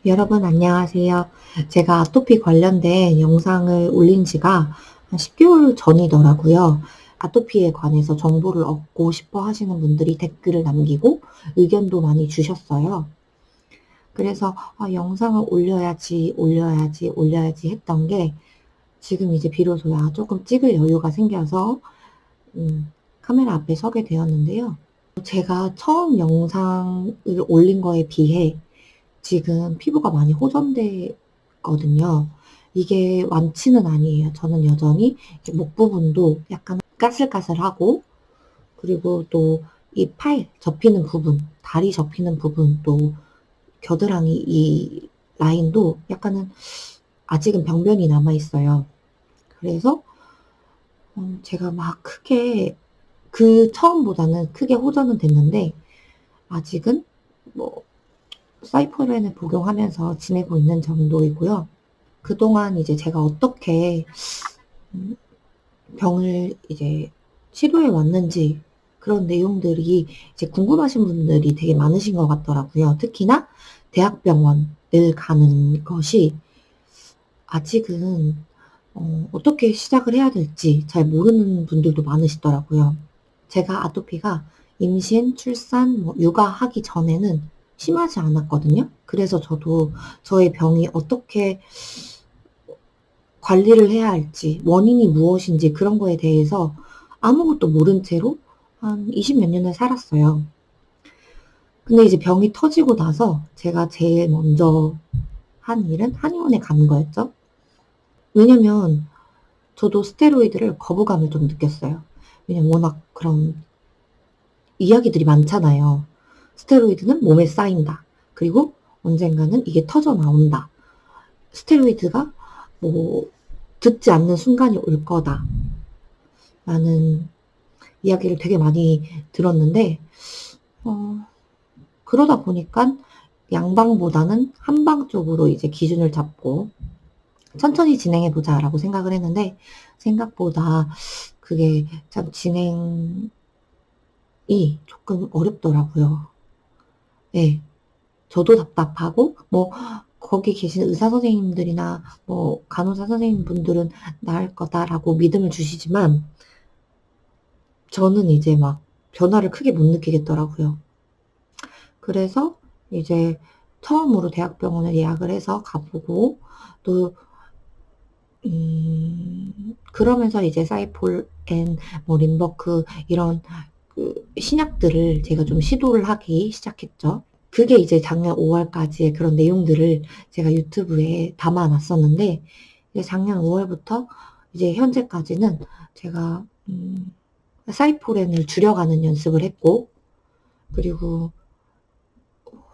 여러분 안녕하세요. 제가 아토피 관련된 영상을 올린 지가 한 10개월 전이더라고요. 아토피에 관해서 정보를 얻고 싶어 하시는 분들이 댓글을 남기고 의견도 많이 주셨어요. 그래서 영상을 올려야지 했던 게 지금 이제 비로소야 조금 찍을 여유가 생겨서 카메라 앞에 서게 되었는데요. 제가 처음 영상을 올린 거에 비해 지금 피부가 많이 호전됐거든요. 이게 완치는 아니에요. 저는 여전히 목 부분도 약간 까슬까슬하고, 그리고 또 이 팔 접히는 부분, 다리 접히는 부분, 또 겨드랑이 이 라인도 약간은 아직은 병변이 남아있어요. 그래서 제가 막 크게 그 처음보다는 크게 호전은 됐는데 아직은 뭐 사이퍼렌을 복용하면서 지내고 있는 정도이고요. 그동안 이제 제가 어떻게 병을 이제 치료해 왔는지 그런 내용들이 이제 궁금하신 분들이 되게 많으신 것 같더라고요. 특히나 대학병원을 가는 것이 아직은 어떻게 시작을 해야 될지 잘 모르는 분들도 많으시더라고요. 제가 아토피가 임신, 출산, 육아하기 전에는 심하지 않았거든요. 그래서 저도 저의 병이 어떻게 관리를 해야 할지, 원인이 무엇인지 그런 거에 대해서 아무것도 모른 채로 한 20 몇 년을 살았어요. 근데 이제 병이 터지고 나서 제가 제일 먼저 한 일은 한의원에 가는 거였죠. 왜냐면 저도 스테로이드를 거부감을 좀 느꼈어요. 왜냐면 워낙 그런 이야기들이 많잖아요. 스테로이드는 몸에 쌓인다. 그리고 언젠가는 이게 터져 나온다. 스테로이드가 뭐 듣지 않는 순간이 올 거다. 라는 이야기를 되게 많이 들었는데, 그러다 보니까 양방보다는 한방 쪽으로 이제 기준을 잡고 천천히 진행해 보자라고 생각을 했는데, 생각보다 그게 참 진행이 조금 어렵더라고요. 네. 저도 답답하고, 거기 계신 의사 선생님들이나 간호사 선생님분들은 나을 거다라고 믿음을 주시지만, 저는 이제 막 변화를 크게 못 느끼겠더라고요. 그래서 이제 처음으로 대학병원을 예약을 해서 가보고, 또 그러면서 이제 사이폴 앤 림버크 이런 그 신약들을 제가 좀 시도를 하기 시작했죠. 그게 이제 작년 5월까지의 그런 내용들을 제가 유튜브에 담아 놨었는데, 이제 작년 5월부터 이제 현재까지는 제가 사이포렌을 줄여가는 연습을 했고, 그리고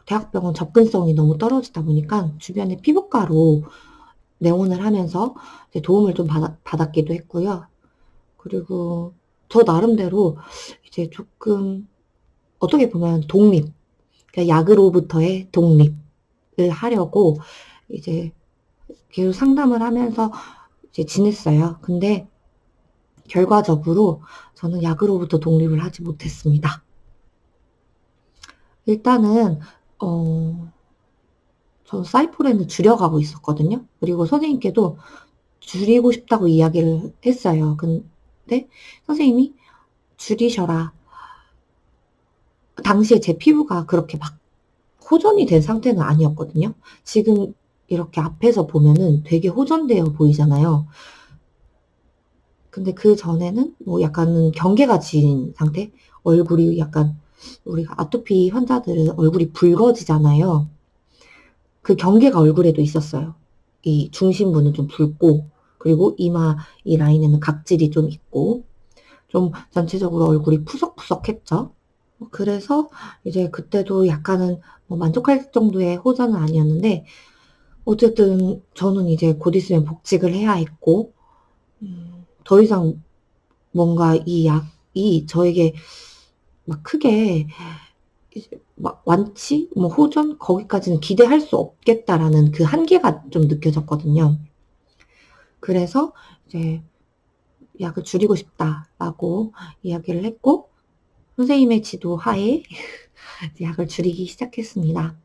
대학병원 접근성이 너무 떨어지다 보니까 주변에 피부과로 내원을 하면서 이제 도움을 좀 받았기도 했고요. 그리고 저 나름대로 이제 조금 어떻게 보면 그러니까 약으로부터의 독립을 하려고 이제 계속 상담을 하면서 이제 지냈어요. 근데 결과적으로 저는 약으로부터 독립을 하지 못했습니다. 일단은 저 사이포렌을 줄여가고 있었거든요. 그리고 선생님께도 줄이고 싶다고 이야기를 했어요. 근데 선생님이 줄이셔라. 당시에 제 피부가 그렇게 막 호전이 된 상태는 아니었거든요. 지금 이렇게 앞에서 보면은 되게 호전되어 보이잖아요. 근데 그 전에는 약간은 경계가 진 상태? 얼굴이 약간, 우리가 아토피 환자들은 얼굴이 붉어지잖아요. 그 경계가 얼굴에도 있었어요. 이 중심부는 좀 붉고, 그리고 이마 이 라인에는 각질이 좀 있고, 좀 전체적으로 얼굴이 푸석푸석했죠. 그래서 이제 그때도 약간은 만족할 정도의 호전은 아니었는데, 어쨌든 저는 이제 곧 있으면 복직을 해야 했고, 더 이상 뭔가 이 약이 저에게 막 크게 이제 막 완치, 호전 거기까지는 기대할 수 없겠다라는 그 한계가 좀 느껴졌거든요. 그래서 이제 약을 줄이고 싶다라고 이야기를 했고, 선생님의 지도 하에 약을 줄이기 시작했습니다.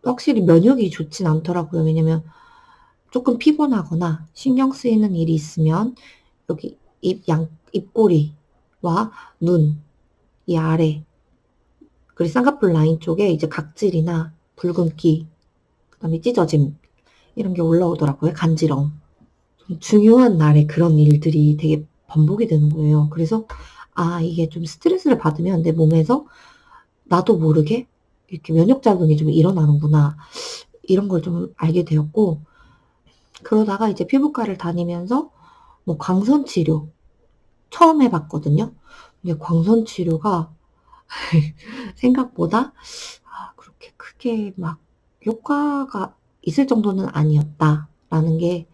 확실히 면역이 좋진 않더라고요. 왜냐면 조금 피곤하거나 신경 쓰이는 일이 있으면 여기 입꼬리와 눈, 이 아래, 그리고 쌍꺼풀 라인 쪽에 이제 각질이나 붉은기, 그다음에 찢어짐 이런 게 올라오더라고요. 간지럼. 중요한 날에 그런 일들이 되게 반복이 되는 거예요. 그래서 이게 좀 스트레스를 받으면 내 몸에서 나도 모르게 이렇게 면역 작용이 좀 일어나는구나. 이런 걸 좀 알게 되었고, 그러다가 이제 피부과를 다니면서 뭐 광선 치료 처음 해 봤거든요. 근데 광선 치료가 생각보다 그렇게 크게 막 효과가 있을 정도는 아니었다라는 게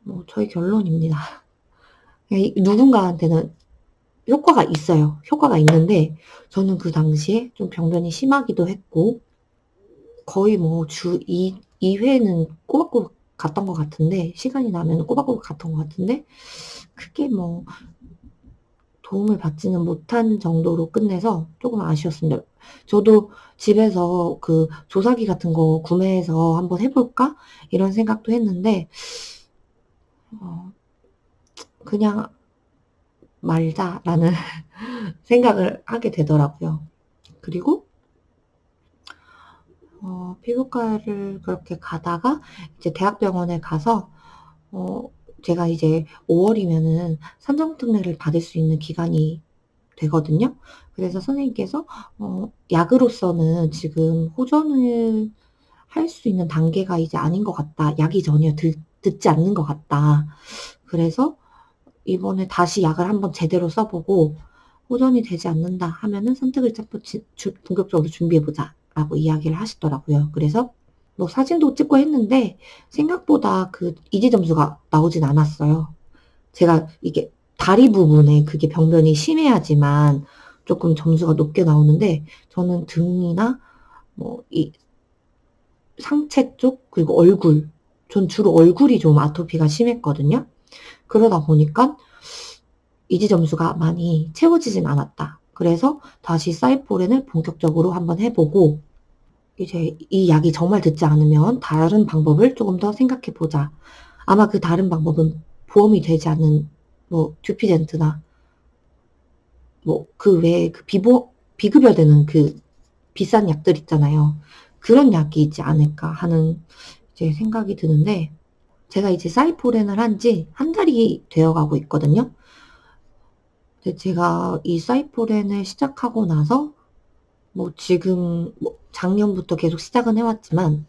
뭐 저의 결론입니다. 누군가한테는 효과가 있어요. 효과가 있는데 저는 그 당시에 좀 병변이 심하기도 했고 거의 뭐 주 2회는 꼬박꼬박 갔던 것 같은데, 시간이 나면은 꼬박꼬박 갔던 것 같은데 크게 뭐 도움을 받지는 못한 정도로 끝내서 조금 아쉬웠습니다. 저도 집에서 그 조사기 같은 거 구매해서 한번 해 볼까 이런 생각도 했는데 그냥 말자라는 생각을 하게 되더라고요. 그리고 피부과를 그렇게 가다가 이제 대학병원에 가서 제가 이제 5월이면은 산정특례를 받을 수 있는 기간이 되거든요. 그래서 선생님께서 약으로서는 지금 호전을 할 수 있는 단계가 이제 아닌 것 같다. 약이 전혀 듣지 않는 것 같다. 그래서 이번에 다시 약을 한번 제대로 써보고 호전이 되지 않는다 하면은 선택을 본격적으로 준비해보자라고 이야기를 하시더라고요. 그래서 뭐 사진도 찍고 했는데 생각보다 그 이지 점수가 나오진 않았어요. 제가 이게 다리 부분에 그게 병변이 심해야지만 조금 점수가 높게 나오는데 저는 등이나 뭐 이 상체 쪽 그리고 얼굴, 전 주로 얼굴이 좀 아토피가 심했거든요. 그러다 보니까 이지 점수가 많이 채워지진 않았다. 그래서 다시 사이포렌을 본격적으로 한번 해보고 이제 이 약이 정말 듣지 않으면 다른 방법을 조금 더 생각해 보자. 아마 그 다른 방법은 보험이 되지 않는 뭐 듀피덴트나 뭐 그 외에 그 비급여되는 그 비싼 약들 있잖아요. 그런 약이지 않을까 하는 이제 생각이 드는데, 제가 이제 사이포렌을 한 지 한 달이 되어 가고 있거든요. 근데 제가 이 사이포렌을 시작하고 나서 뭐 지금 뭐 작년부터 계속 시작은 해왔지만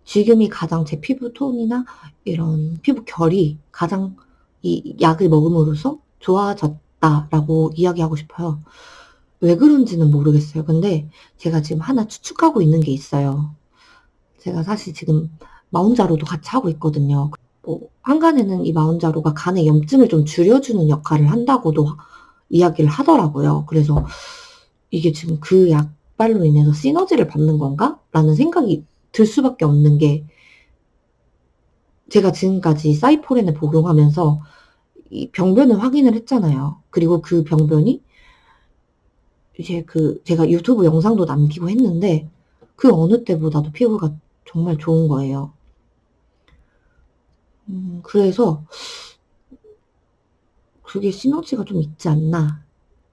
지금이 가장 제 피부 톤이나 이런 피부 결이 가장 이 약을 먹음으로써 좋아졌다라고 이야기하고 싶어요. 왜 그런지는 모르겠어요. 근데 제가 지금 하나 추측하고 있는 게 있어요. 제가 사실 지금 마운자로도 같이 하고 있거든요. 뭐 한간에는 이 마운자로가 간의 염증을 좀 줄여주는 역할을 한다고도 이야기를 하더라고요. 그래서 이게 지금 그 약발로 인해서 시너지를 받는 건가? 라는 생각이 들 수밖에 없는 게, 제가 지금까지 사이포렌을 복용하면서 이 병변을 확인을 했잖아요. 그리고 그 병변이 이제 제가 유튜브 영상도 남기고 했는데 그 어느 때보다도 피부가 정말 좋은 거예요. 그래서 그게 시너지가 좀 있지 않나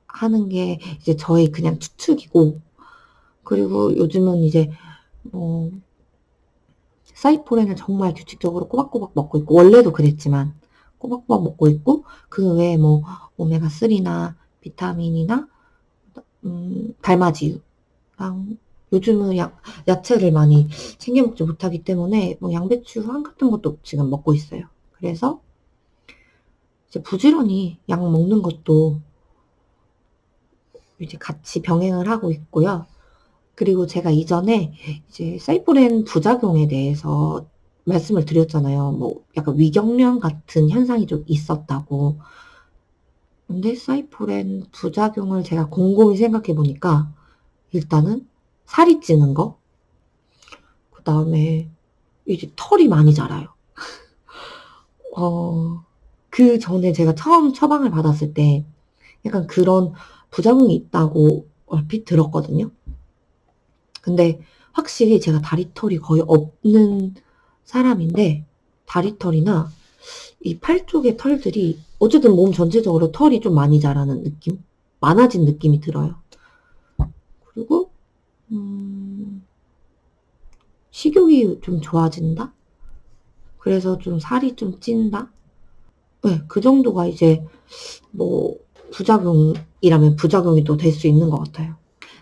하는 게 이제 저의 그냥 추측이고, 그리고 요즘은 이제 뭐 사이포렌을 정말 규칙적으로 꼬박꼬박 먹고 있고, 원래도 그랬지만 꼬박꼬박 먹고 있고, 그 외에 뭐 오메가3나 비타민이나 달마지유랑, 요즘은 야채를 많이 챙겨 먹지 못하기 때문에 뭐 양배추랑 같은 것도 지금 먹고 있어요. 그래서 이제 부지런히 약 먹는 것도 이제 같이 병행을 하고 있고요. 그리고 제가 이전에 이제 사이포렌 부작용에 대해서 말씀을 드렸잖아요. 뭐 약간 위경련 같은 현상이 좀 있었다고. 근데 사이포렌 부작용을 제가 곰곰이 생각해 보니까 일단은 살이 찌는 거, 그다음에 이제 털이 많이 자라요. 그 전에 제가 처음 처방을 받았을 때 약간 그런 부작용이 있다고 얼핏 들었거든요. 근데 확실히 제가 다리털이 거의 없는 사람인데 다리털이나 이 팔 쪽의 털들이 어쨌든 몸 전체적으로 털이 좀 많이 자라는 느낌? 많아진 느낌이 들어요. 그리고 식욕이 좀 좋아진다? 그래서 좀 살이 좀 찐다? 네, 그 정도가 이제 뭐 부작용이라면 부작용이 또 될 수 있는 것 같아요.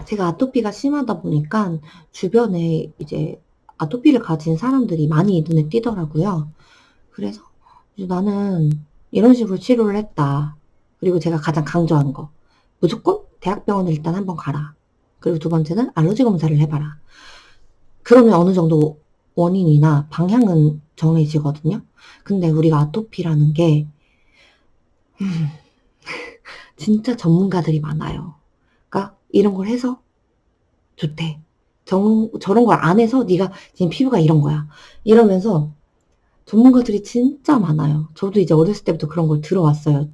제가 아토피가 심하다 보니까 주변에 이제 아토피를 가진 사람들이 많이 눈에 띄더라고요. 그래서 이제 나는 이런 식으로 치료를 했다. 그리고 제가 가장 강조한 거. 무조건 대학병원을 일단 한번 가라. 그리고 두 번째는 알러지 검사를 해봐라. 그러면 어느 정도 원인이나 방향은 정해지거든요. 근데 우리가 아토피라는 게 진짜 전문가들이 많아요. 그러니까 이런 걸 해서 좋대. 저런 걸 안 해서 네가 지금 피부가 이런 거야. 이러면서 전문가들이 진짜 많아요. 저도 이제 어렸을 때부터 그런 걸 들어왔어요.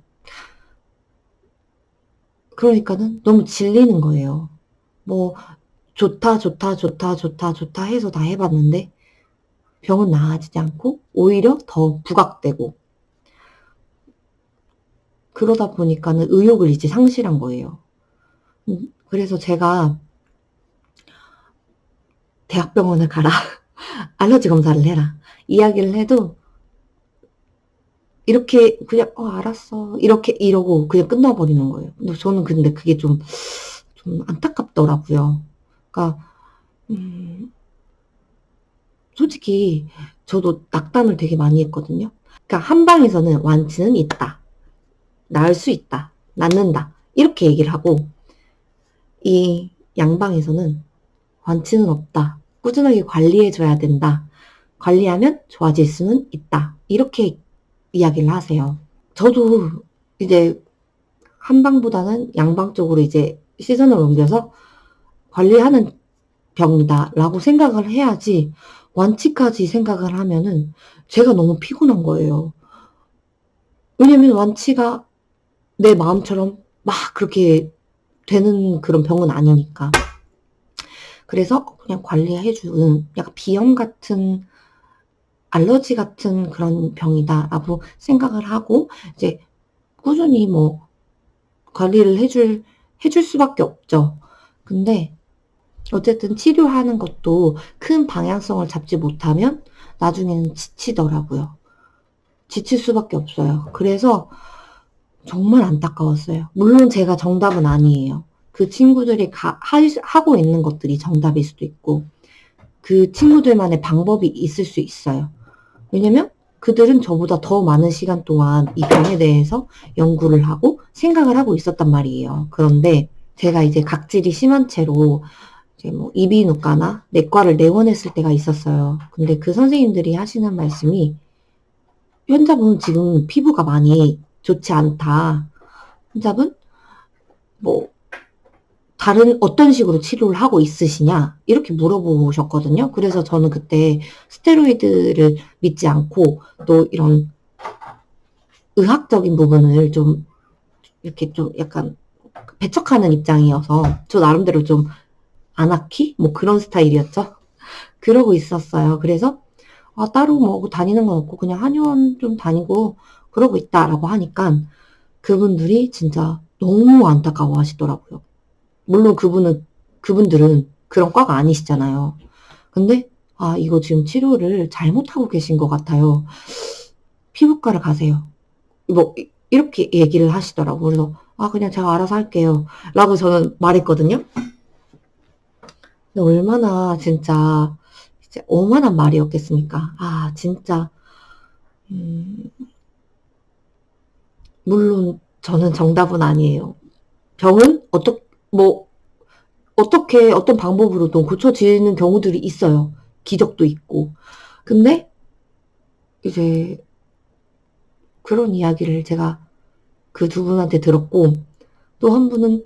그러니까는 너무 질리는 거예요. 뭐 좋다 좋다 좋다 좋다 좋다 해서 다 해봤는데 병은 나아지지 않고 오히려 더 부각되고 그러다 보니까는 의욕을 이제 상실한 거예요. 그래서 제가 대학병원을 가라. 알러지 검사를 해라. 이야기를 해도 이렇게 그냥 알았어. 이렇게 이러고 그냥 끝나버리는 거예요. 근데 저는 근데 그게 좀 안타깝더라고요. 그러니까 솔직히 저도 낙담을 되게 많이 했거든요. 그러니까 한방에서는 완치는 있다. 나을 수 있다. 낫는다. 이렇게 얘기를 하고 이 양방에서는 완치는 없다. 꾸준하게 관리해줘야 된다. 관리하면 좋아질 수는 있다. 이렇게 이야기를 하세요. 저도 이제 한방보다는 양방 쪽으로 이제 시선을 옮겨서 관리하는 병이다 라고 생각을 해야지 완치까지 생각을 하면은 제가 너무 피곤한 거예요. 왜냐면 완치가 내 마음처럼 막 그렇게 되는 그런 병은 아니니까. 그래서 그냥 관리해주는 약간 비염 같은 알러지 같은 그런 병이다라고 생각을 하고 이제 꾸준히 뭐 관리를 해줄 수밖에 없죠. 근데 어쨌든 치료하는 것도 큰 방향성을 잡지 못하면 나중에는 지치더라고요. 지칠 수밖에 없어요. 그래서 정말 안타까웠어요. 물론 제가 정답은 아니에요. 그 친구들이 하고 있는 것들이 정답일 수도 있고 그 친구들만의 방법이 있을 수 있어요. 왜냐면 그들은 저보다 더 많은 시간 동안 이 병에 대해서 연구를 하고 생각을 하고 있었단 말이에요. 그런데 제가 이제 각질이 심한 채로 이제 뭐 이비인후과나 내과를 내원했을 때가 있었어요. 근데 그 선생님들이 하시는 말씀이 환자분 지금 피부가 많이 좋지 않다. 환자분 뭐 다른 어떤 식으로 치료를 하고 있으시냐 이렇게 물어보셨거든요. 그래서 저는 그때 스테로이드를 믿지 않고 또 이런 의학적인 부분을 좀 이렇게 좀 약간 배척하는 입장이어서 저 나름대로 좀 아나키? 뭐 그런 스타일이었죠. 그러고 있었어요. 그래서 따로 뭐 다니는 건 없고 그냥 한의원 좀 다니고 그러고 있다라고 하니까 그분들이 진짜 너무 안타까워 하시더라고요. 물론 그분들은 그런 과가 아니시잖아요. 근데 이거 지금 치료를 잘못하고 계신 것 같아요. 피부과를 가세요. 뭐 이렇게 얘기를 하시더라고요. 그래서 그냥 제가 알아서 할게요. 라고 저는 말했거든요. 근데 얼마나 진짜 오만한 말이었겠습니까? 진짜 물론 저는 정답은 아니에요. 병은 어떻게 어떤 방법으로든 고쳐지는 경우들이 있어요. 기적도 있고. 근데 이제 그런 이야기를 제가 그 두 분한테 들었고 또 한 분은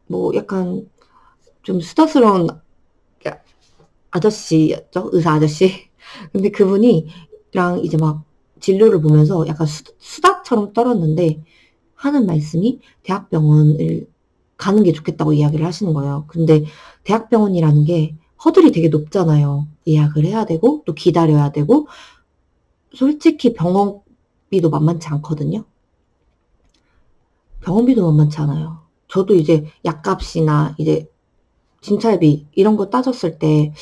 뭐 약간 좀 수다스러운 아저씨였죠. 의사 아저씨. 근데 그분이랑 이제 막 진료를 보면서 약간 수다처럼 떨었는데 하는 말씀이 대학병원을 가는 게 좋겠다고 이야기를 하시는 거예요. 근데 대학병원이라는 게 허들이 되게 높잖아요. 예약을 해야 되고 또 기다려야 되고 솔직히 병원비도 만만치 않거든요. 병원비도 만만치 않아요. 저도 이제 약값이나 이제 진찰비 이런 거 따졌을 때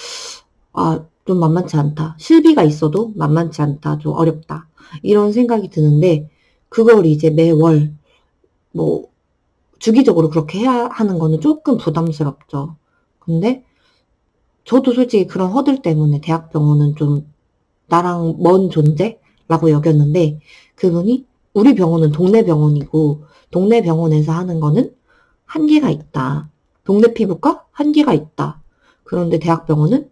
좀 만만치 않다. 실비가 있어도 만만치 않다. 좀 어렵다. 이런 생각이 드는데 그걸 이제 매월 뭐 주기적으로 그렇게 해야 하는 거는 조금 부담스럽죠. 근데 저도 솔직히 그런 허들 때문에 대학병원은 좀 나랑 먼 존재라고 여겼는데 그분이 우리 병원은 동네 병원이고 동네 병원에서 하는 거는 한계가 있다. 동네 피부과 한계가 있다. 그런데 대학병원은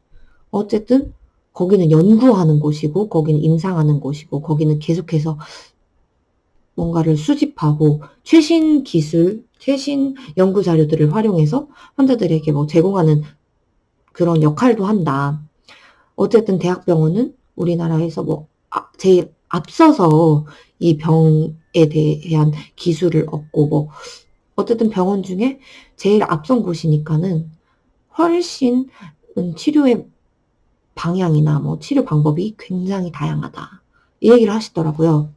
어쨌든 거기는 연구하는 곳이고 거기는 임상하는 곳이고 거기는 계속해서 뭔가를 수집하고 최신 기술, 최신 연구 자료들을 활용해서 환자들에게 뭐 제공하는 그런 역할도 한다. 어쨌든 대학병원은 우리나라에서 뭐 제일 앞서서 이 병에 대한 기술을 얻고 뭐 어쨌든 병원 중에 제일 앞선 곳이니까는 훨씬 치료의 방향이나 뭐 치료 방법이 굉장히 다양하다. 이 얘기를 하시더라고요.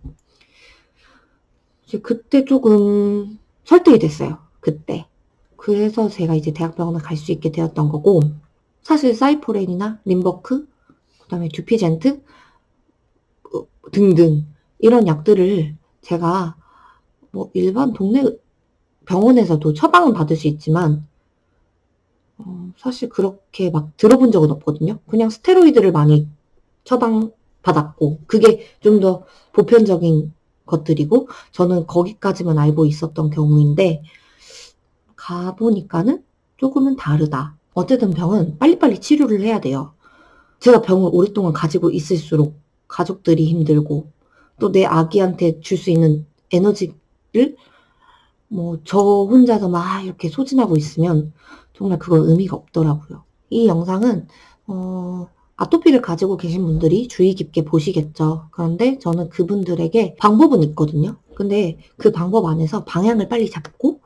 이제 그때 조금 설득이 됐어요. 그때. 그래서 제가 이제 대학병원을 갈 수 있게 되었던 거고 사실 사이포렌이나 림버크 그다음에 듀피젠트 등등 이런 약들을 제가 뭐 일반 동네 병원에서도 처방은 받을 수 있지만 사실 그렇게 막 들어본 적은 없거든요. 그냥 스테로이드를 많이 처방받았고 그게 좀 더 보편적인 것들이고 저는 거기까지만 알고 있었던 경우인데 가보니까는 조금은 다르다. 어쨌든 병은 빨리빨리 치료를 해야 돼요. 제가 병을 오랫동안 가지고 있을수록 가족들이 힘들고 또 내 아기한테 줄 수 있는 에너지를 뭐 저 혼자서 막 이렇게 소진하고 있으면 정말 그건 의미가 없더라고요. 이 영상은 아토피를 가지고 계신 분들이 주의 깊게 보시겠죠. 그런데 저는 그분들에게 방법은 있거든요. 근데 그 방법 안에서 방향을 빨리 잡고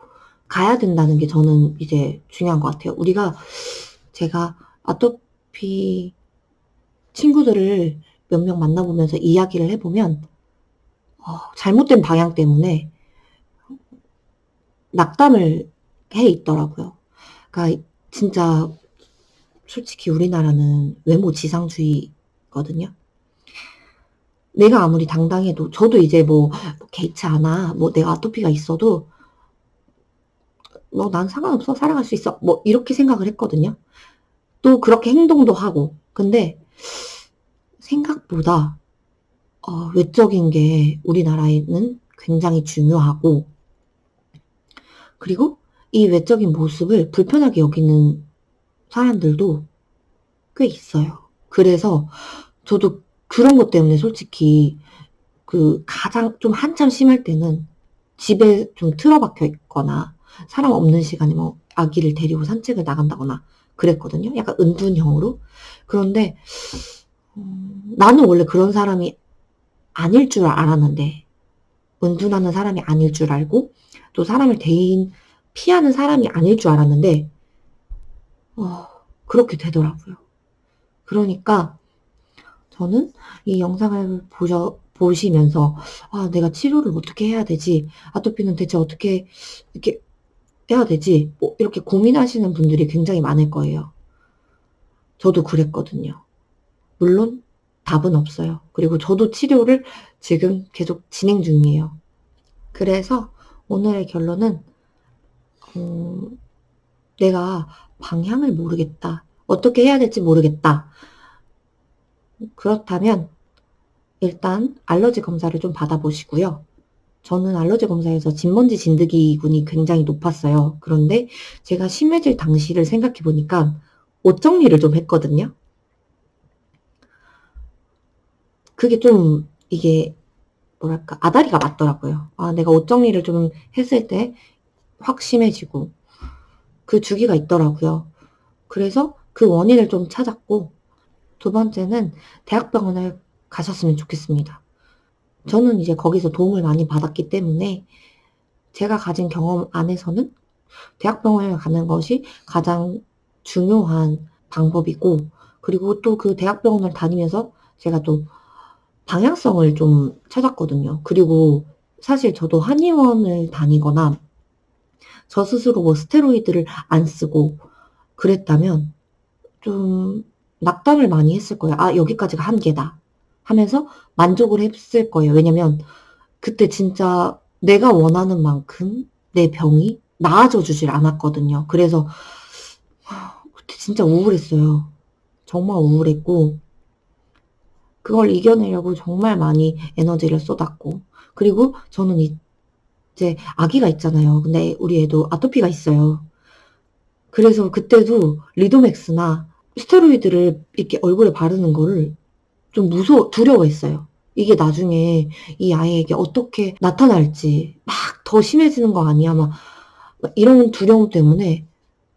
가야 된다는 게 저는 이제 중요한 것 같아요. 제가 아토피 친구들을 몇 명 만나보면서 이야기를 해보면 잘못된 방향 때문에 낙담을 해 있더라고요. 그러니까 진짜 솔직히 우리나라는 외모 지상주의거든요. 내가 아무리 당당해도 저도 이제 뭐 개의치 않아. 뭐 내가 아토피가 있어도 뭐 난 상관없어. 살아갈 수 있어. 뭐 이렇게 생각을 했거든요. 또 그렇게 행동도 하고. 근데 생각보다 외적인 게 우리나라에는 굉장히 중요하고 그리고 이 외적인 모습을 불편하게 여기는 사람들도 꽤 있어요. 그래서 저도 그런 것 때문에 솔직히 가장 좀 한참 심할 때는 집에 좀 틀어박혀 있거나 사람 없는 시간에 뭐 아기를 데리고 산책을 나간다거나 그랬거든요. 약간 은둔형으로. 그런데 나는 원래 그런 사람이 아닐 줄 알았는데 은둔하는 사람이 아닐 줄 알고 또 사람을 피하는 사람이 아닐 줄 알았는데 그렇게 되더라고요. 그러니까 저는 이 영상을 보시면서 내가 치료를 어떻게 해야 되지? 아토피는 대체 어떻게 이렇게 해야 되지? 뭐 이렇게 고민하시는 분들이 굉장히 많을 거예요. 저도 그랬거든요. 물론 답은 없어요. 그리고 저도 치료를 지금 계속 진행 중이에요. 그래서 오늘의 결론은 내가 방향을 모르겠다. 어떻게 해야 될지 모르겠다. 그렇다면 일단 알러지 검사를 좀 받아보시고요. 저는 알러지 검사에서 진먼지 진드기군이 굉장히 높았어요. 그런데 제가 심해질 당시를 생각해 보니까 옷 정리를 좀 했거든요. 그게 좀 이게 뭐랄까 아다리가 맞더라고요. 내가 옷 정리를 좀 했을 때 확 심해지고 그 주기가 있더라고요. 그래서 그 원인을 좀 찾았고 두 번째는 대학병원을 가셨으면 좋겠습니다. 저는 이제 거기서 도움을 많이 받았기 때문에 제가 가진 경험 안에서는 대학병원을 가는 것이 가장 중요한 방법이고, 그리고 또 그 대학병원을 다니면서 제가 또 방향성을 좀 찾았거든요. 그리고 사실 저도 한의원을 다니거나 저 스스로 뭐 스테로이드를 안 쓰고 그랬다면 좀 낙담을 많이 했을 거예요. '아, 여기까지가 한계다.' 하면서 만족을 했을 거예요. 왜냐면 그때 진짜 내가 원하는 만큼 내 병이 나아져 주질 않았거든요. 그래서 그때 진짜 우울했어요. 정말 우울했고, 그걸 이겨내려고 정말 많이 에너지를 쏟았고, 그리고 저는 이제 아기가 있잖아요. 근데 우리 애도 아토피가 있어요. 그래서 그때도 리도맥스나 스테로이드를 이렇게 얼굴에 바르는 거를 좀 두려워했어요. 이게 나중에 이 아이에게 어떻게 나타날지, 막 더 심해지는 거 아니야, 막 이런 두려움 때문에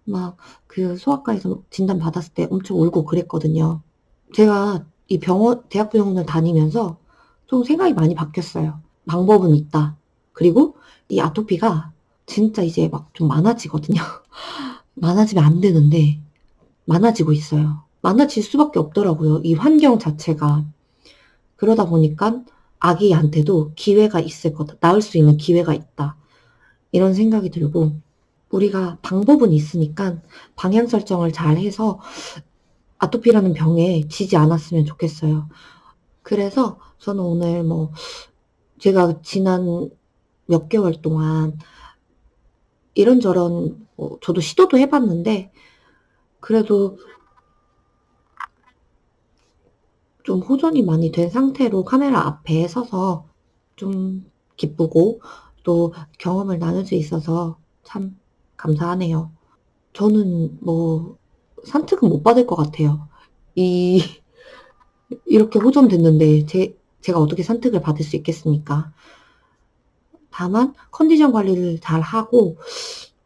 막 그 소아과에서 진단 받았을 때 엄청 울고 그랬거든요. 제가 이 대학병원을 다니면서 좀 생각이 많이 바뀌었어요. 방법은 있다. 그리고 이 아토피가 진짜 이제 막 좀 많아지거든요. 많아지면 안 되는데 많아지고 있어요. 많아질 수밖에 없더라고요, 이 환경 자체가. 그러다 보니까 '아기한테도 기회가 있을 거다. 나을 수 있는 기회가 있다.' 이런 생각이 들고, 우리가 방법은 있으니까 방향 설정을 잘해서 아토피라는 병에 지지 않았으면 좋겠어요. 그래서 저는 오늘 뭐 제가 지난 몇 개월 동안 이런저런 저도 시도도 해 봤는데, 그래도 좀 호전이 많이 된 상태로 카메라 앞에 서서 좀 기쁘고, 또 경험을 나눌 수 있어서 참 감사하네요. 저는 뭐 산특은 못 받을 것 같아요. 이 이렇게 호전됐는데 제가 어떻게 산특을 받을 수 있겠습니까? 다만 컨디션 관리를 잘하고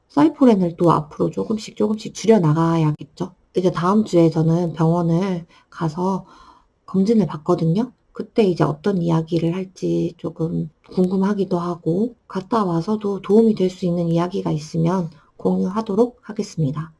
사이포렌을 또 앞으로 조금씩 줄여 나가야겠죠. 이제 다음 주에 저는 병원을 가서 검진을 받거든요. 그때 이제 어떤 이야기를 할지 조금 궁금하기도 하고, 갔다 와서도 도움이 될 수 있는 이야기가 있으면 공유하도록 하겠습니다.